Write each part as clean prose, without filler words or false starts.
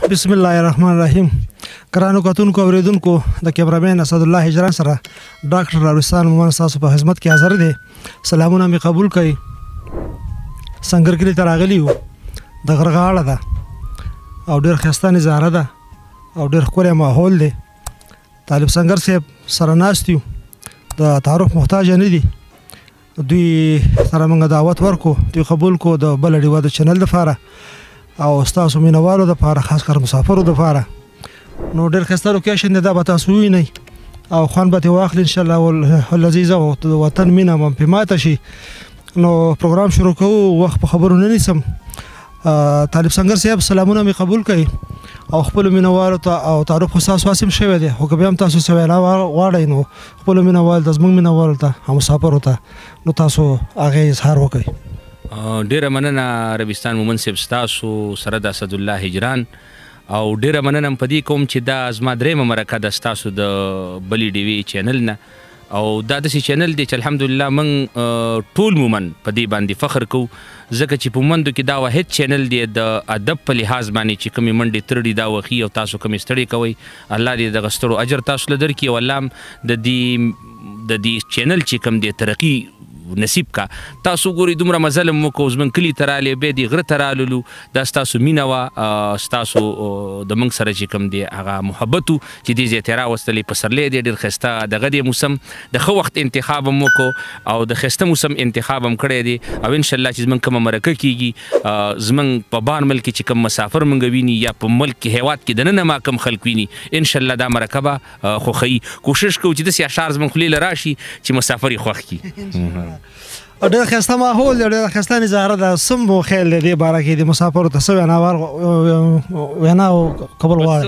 بسم الله الرحمن الرحیم. ګرانو کتونکو اوریدونکو د کیمرامین اسد الله هجران سره ډاکټر راوستان مومن تاسو په خدمت کې حاضر دی. سلامونه می قبول کړئ. سنگر کلی ته راغلی یو د غرغاړه ده او ډېر ښایسته نظاره ده او ډېر ښکلی ماحول دی. طالب سنگر صاحب سره ناست یو، د تعارف محتاج نه دي. دوی سره موږ دعوت ورکو، دوی قبول کو د بل ډیوا د چینل دپاره او ستاسو مینوالو دپاره، خاص کر مسافرو دپاره. نو ډېر ښایسته لوکیشن دی، دا به تاسو ووینئ او خوند به ترې واخلي انشاءالله العزیز او د وطن مینه به پرې ماته شي. نو پروګرام شروع کوو، وخت په خبرو نه نیسم. طالب سنگر صاحب سلامونه مې قبول کړئ او خپلو مینوالو ته او تعارف خو ستاسو هسې هم شوی دی، خو که بیا هم تاسو څه وینا غواړئ نو خپلو مینوالو ته، زموږ مینوالو ته او مسافرو ته نو تاسو هغې اظهار وکړئ. ډیره مننه ربستان مومن صاحب ستاسو سره د اسدالله هجران، او ډیره مننه په دې کوم چې دا زما درېیمه مرکه ده ستاسو د بلې ډیوې چینل نه، او دا داسې چینل دی چې الحمدلله موږ ټول مومن په دې باندې فخر کوو، ځکه چې په مومندو کې دا واحد چینل دی د ادب په لحاظ باندې چې کومې منډې ترړي دا وخي او تاسو کومې ستړې کوئ. الله دې دغه ستړو اجر تاسو له درکړي او الله هم د دې چینل چې کوم دی ترقي نصیب کا. تاسو ګورئ دومره مزل مو وکړو، زموږ کلي ته رالې، بیا دې غره ته راللو، دا ستاسو مینه وه، ستاسو د موږ سره چې کوم دی هغه محبت و چې دې ځای ته یې راوستلی. پسرلی دی، ډېر ښایسته دغه دی موسم، د ښه وخت انتخاب هم وکړو او د ښایسته موسم انتخاب هم کړی دی. او انشاءالله چې زموږ کومه مرکه کېږي، زموږ په بار ملک کې چې کوم مسافر موږ ویني یا په ملک کې هیواد کې دننه ما کوم خلک ویني، انشاءالله دا مرکه به خوښوي. کوشش کوو چې داسې اشعار زموږ خولې له راشي چې مسافر یې خوښ کړي. ډېر ښایسته ماحول دی، ډېره ښایسته نظاره ده. څه مو خیال دی دې باره کې د مسافرو ته څه وینا قبول غواړئ؟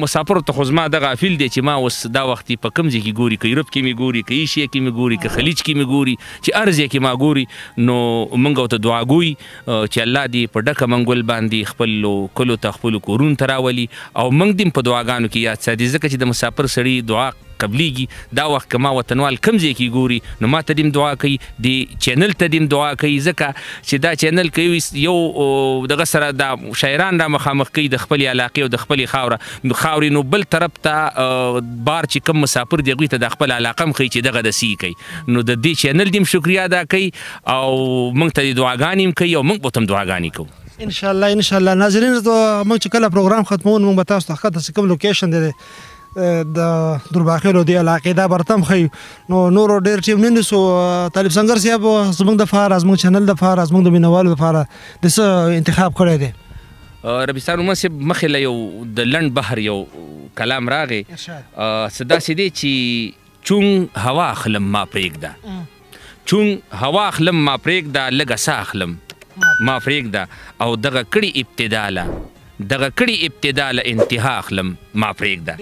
مسافرو ته خو زما دغه افیل دی چې ما اوس دا وخت په کوم ځای کې ګوري، که یورپ کې مې ګوري، که ایشیا کې مې ګوري، که خلیج کې مې ګوري، چې هر ځای کې ما ګوري، نو موږ ورته دعا ګوي چې الله دې په ډکه منګول باندې خپلو کلو ته، خپلو کورونو ته راولي او موږ دې په دعاګانو کې یاد ساتي، ځکه چې د مسافر سړي دعا قبلیږي. دا وخت که ما وطنوال کوم ځای کې ګوري نو ما ته دې دعا کوي، د چینل ته دې دعا کوي، ځکه چې دا چینل کوي یو دغه سره دا شاعران را مخامخ کوي د خپلې علاقې او د خپلې خاورې، نو بل طرف ته بار چې کوم مسافر دی هغوی ته د خپل علاقه هم ښایي چې دغه داسې کوي. نو د دې چینل دې هم شکریه ادا کوي او موږ ته دې دعاګانې هم کوي او موږ به ورته هم دعاګانې کوو انشاءالله. انشاءالله ناظرین، موږ چې کله پروګرام ختمون موږ به تاسو ته ښه داسې کوم لوکیشن دی د درباخیلو دې علاقې دا به راته هم ښیو. نو نورو ډېر ټیم نه نیسو. طالب سنگر صاحب زموږ دپاره، زموږ چینل دپاره، زموږ د مینوالو دپاره د څه انتخاب کړی دی؟ ربستان مومن صاحب مخې له یو د لنډ بحر یو کلام راغی، څه داسې دی چې چون هوا اخلم ما پرېږده، چون هوا اخلم ما پرېږده، لږه سا اخلم ما پرېږده، او دغه کړي ابتدا له انتها اخلم ما پرېږده،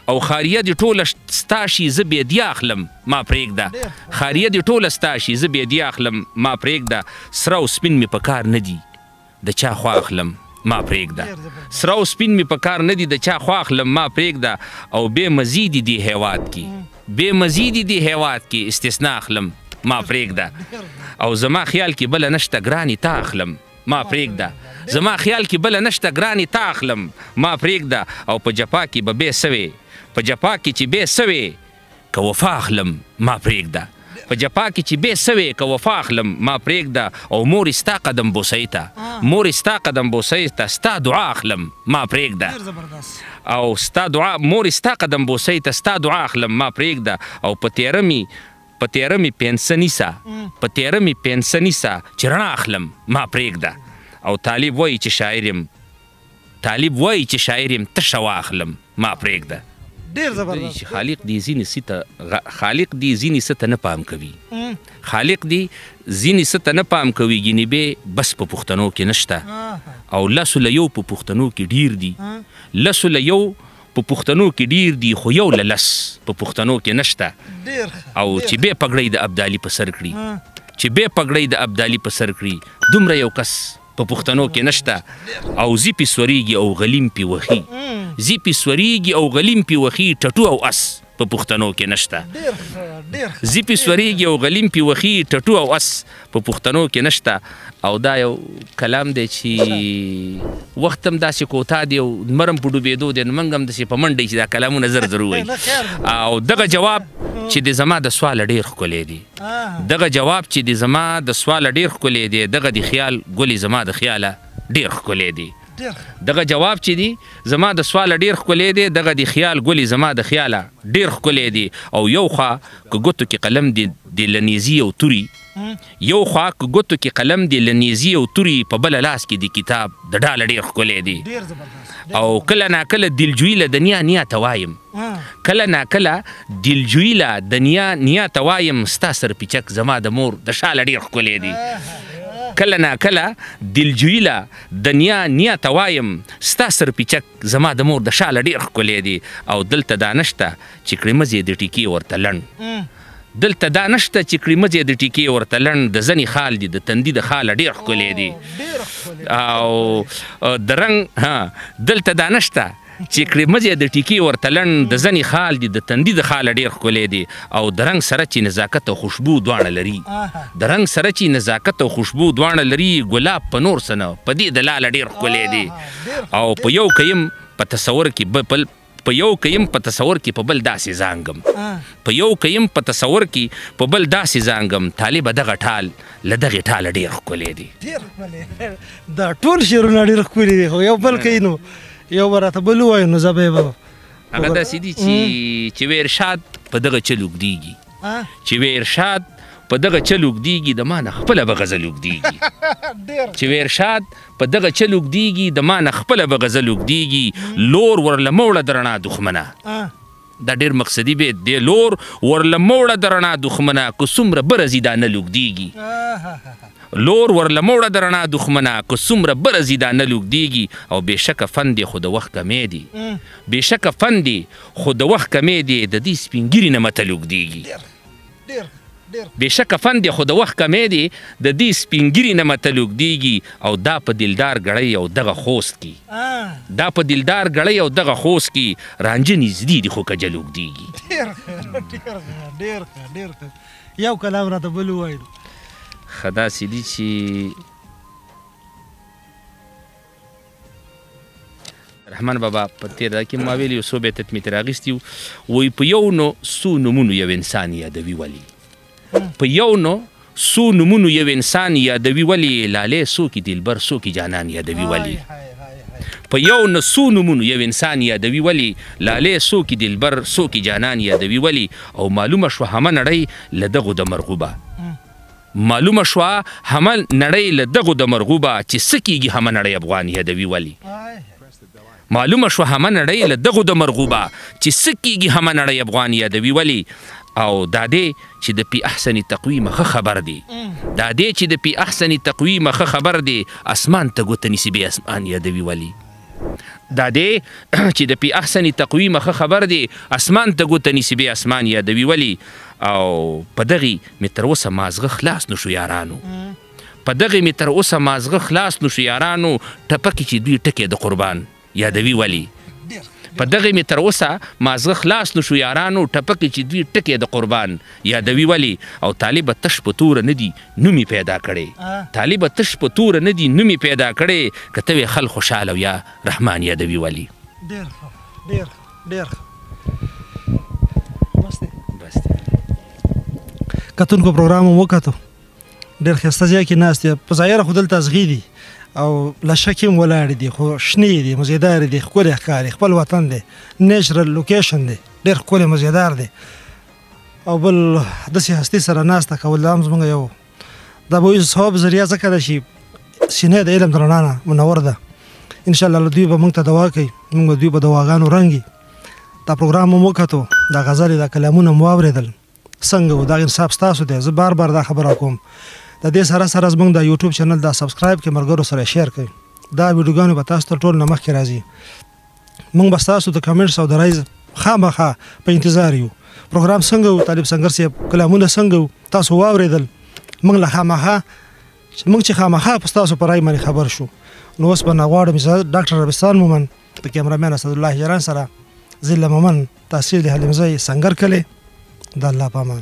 او خاریه دې ټوله ستا شي زه بېدیا اخلم ما پرېږده، خاریه دې ټوله ستا شي زه بېدیا اخلم ما پرېږده، سره او سپین مې په کار نه دي د چا خوا اخلم ما پرېږده، سره او سپین مې په کار نه دي د چا خوا اخلم ما پرېږده، او بې مزیدي دې هیواد کې استثنا اخلم ما پرېږده، او زما خیال کې بله نشته ګرانې تا اخلم ما پرېږده، زما خیال کې بله نشته ګرانې تا اخلم ما پرېږده، او په جفا کې به بې سوې، په جفا کې چې بې سوې که وفا اخلم ما پرېږده، په جفا کې چې بې سوې که وفا اخلم ما پرېږده، او مورې ستا قدم بوسۍ ته ستا دعا اخلم ما پرېږده، او ستا دعا مورې ستا قدم بوسۍ ته ستا دعا اخلم ما پرېږده، او په تیاره مې پنسه نیسه چې رڼا اخلم ما پرېږده، او طالب وایي چې شاعر یم تشه واخلم ما پرېږده. ډېر زبردست. خالق دې ځینې څه ته نه پام کوي، خالق دې ځینې څه ته نه پام کوي، ګینې بې بس په پښتنو کې نشته، او لسو له یو په پښتنو کې ډېر دي، لسو له یو په پښتنو کې ډېر دي، خو یو له لس په پښتنو کې نشته، او چې بې پګړۍ د ابدالي په سر کړي، دومره یو کس په پښتنو کې نشته، او زی پې سورېږي او غلیم پې وخي، ټټو او اس په پښتنو کې نشته زی پې سورېږي او غلیم پې وخي ټټو او اس په پښتنو کې نشته او دا یو کلام دی چې وخت هم داسې کوتا دی او لمر هم په ډوبېدو دی نو موږ هم داسې په منډه چې دا کلامونه زر زر ووایي او دغه جواب چې د زما د سواله ډېر ښکلی دی دغه جواب چې د زما د سواله ډېر ښکلی دی دغه د خیال ګلې زما د خیاله ډېر ښکلی دی دغه جواب چې دی زما د سواله ډېر ښکلی دی دغه د خیال ګلې زما د خیاله ډېر ښکلی دی او یو خوا که ګوتو کې قلم دی د لنیزي او توري یو خوا که ګوتو کې قلم دی لنیزي او توري په بله لاس کې د کتاب د ډاله ډېر ښکلی دی او کله ناکله دلجویي له دنیا نیا ته وایم کله ناکله دلجویي له دنیا نیا ته وایم ستا سرپیچک زما د مور د شاله ډېر ښکلی دی کله ناکله دلجویي له دنیا نیا ته وایم ستا سرپیچک زما د مور د شاله ډېر ښکلی دی او دلته دا نشته چې کړې مزې د ټیکې ورته لنډ دلته دا نشته چې کړې مزې د ټیکې ورته لنډ د زنې خال دی د تندي د خاله ډېر ښکلی دی او د رنګ دلته دا نشته چې کړې مزې د ټیکې ورته لنډ د زنې خال دی د تندي د خاله ډېر ښکلی دی او د رنګ سره چې نزاکت او خوشبو دواړه لري د رنګ سره چې نزاکت او خوشبو دواړه لري ګلاب په نور څه نه په دې د لاله ډېر ښکلی دی او په یو کیم په تصور کې په یو کیم په تصور کې په بل داسې زانګم په یو کیم په تصور کې په بل داسې زانګم طالبه دغه ټال له دغې ټاله ډېر ښکلی دی دا ټول شعرونه ډېر ښکلي دي خو یو بل کوي نو یو به راته بل ووایو نو زه به یې هغه داسې دي چې وی ارشاد په دغه چل اوږدېږي چې وی ارشاد په دغه چل اوږدېږي د ما نه خپله به غزل اوږدېږي چې وی ارشاد په دغه چل اوږدېږي د ما نه خپله به غزل اوږدېږي لور ورله موړه د رڼا دښمنه دا ډېر مقصدي بیت دی لور ورله موړه د رڼا دښمنه که څومره برځي دا نه لوږدېږي لور ورله موړه د رڼا دښمنه که څومره برځي دا نه لوږدېږي او بېشکه فن دی خو د وخت کمی دی بېشکه فن دی خو د وخت کمی دی د دې سپین ږیري نه مته لوږدېږي بېشکه فن دی خو د وخت کمی دی د دې سپین ږیري نه مته لوږدېږي او دا په دلدار ګړی او دغه خوست کې دا په دلدار ګړی او دغه خوست کې رانجه نږدې دي خو کجه لوږدېږي یو کلام راته بل ووایو ښه داسې دي چې رحمان بابا په تېره کې ما ویلي یو څو بیتت مې ترې اخیستي وایي په یو نو څو نومونو یو انسان یادوي ولې په یو نو څو نومونو یو انسان یادوي ولې لالې څوک دلبر څوک جانان یادوي ولې په یو نو څو نومونو یو انسان یادوي ولې لالې څوک دلبر څوک جانان یادوي ولې او معلومه شوه همه نړۍ له دغو د مرغوبه معلومه شوه همه نړۍ له دغو د مرغوبه چې څه کېږي همه نړۍ افغان یادوي ولې معلومه شوه همه نړۍ له دغو د مرغوبه چې څه کېږي همه نړۍ افغان یادوي ولې او دا دی چې د پی احسن تقویم ښه خبر دی دا دی چې د پی احسن تقویم ښه خبر دی اسمان ته ګوته نیسي بې اسمان یادوي ولې دا دی چې د پی احسن تقویم ښه خبر دی اسمان ته ګوته نیسي بې اسمان یادوي ولې او په دغې مې تر اوسه مازغه خلاص نشو یارانو په دغې مې تر اوسه مازغه خلاص نشو یارانو ټپکې چې دوی ټکې د قربان یادوي ولې په دغې مې تر اوسه مازغه خلاص نشو یارانو ټپکې چې دوی ټکې د قربان یادوي ولې او طالبه تش په توره نه دي نومې پیدا کړی طالبه تش په توره نه دي نومې پیدا کړی که ته وې خل خوشحاله یا رحمان یادوي ولې ډېر ډېر ډېر کتونکو پروګرام مو وکتو ډېر ښایسته ځای کې ناست دی په ظاهره خو دلته ازغي دي او له شک هم ولاړې دي خو شنې دي مزیدارې دي ښکلې ښکاري خپل وطن دی نیچرل لوکیشن دی ډېر ښکلی مزیدار دی او بل داسې هستي سره ناسته کول دا هم زموږ یو دا به وایي ثواب ذریعه ځکه ده چې سینې د علم د رڼا نه منور ده انشاءالله دوی به موږ ته دوا کوي موږ به دوی په دواګانو رنګي دا پروګرام مو وکتو دا غزلې دا کلامونه مو واورېدل څنګه و دا انصاف ستاسو دی زه بار بار دا خبره کوم د دې سره سره زموږ د یوټیوب چینل دا سبسکرایب کړئ ملګرو سره شیر کړئ دا ویډیوګانې به تاسو ته ټول نه مخکې راځي موږ به ستاسو د کمنټس او د رایز خامخا په انتظار یو پروګرام څنګه و طالب سنګر صاحب کلامونه څنګه و تاسو واورېدل موږ له خامخا موږ چې خامخا په ستاسو په رای باندې خبر شو نو اوس به نه غواړم ډاکټر ربستان مومن د کیمرامین اسدالله هجران سره ضلع ممن تحصیل حلیمزی سنگر کلی د الله پامان.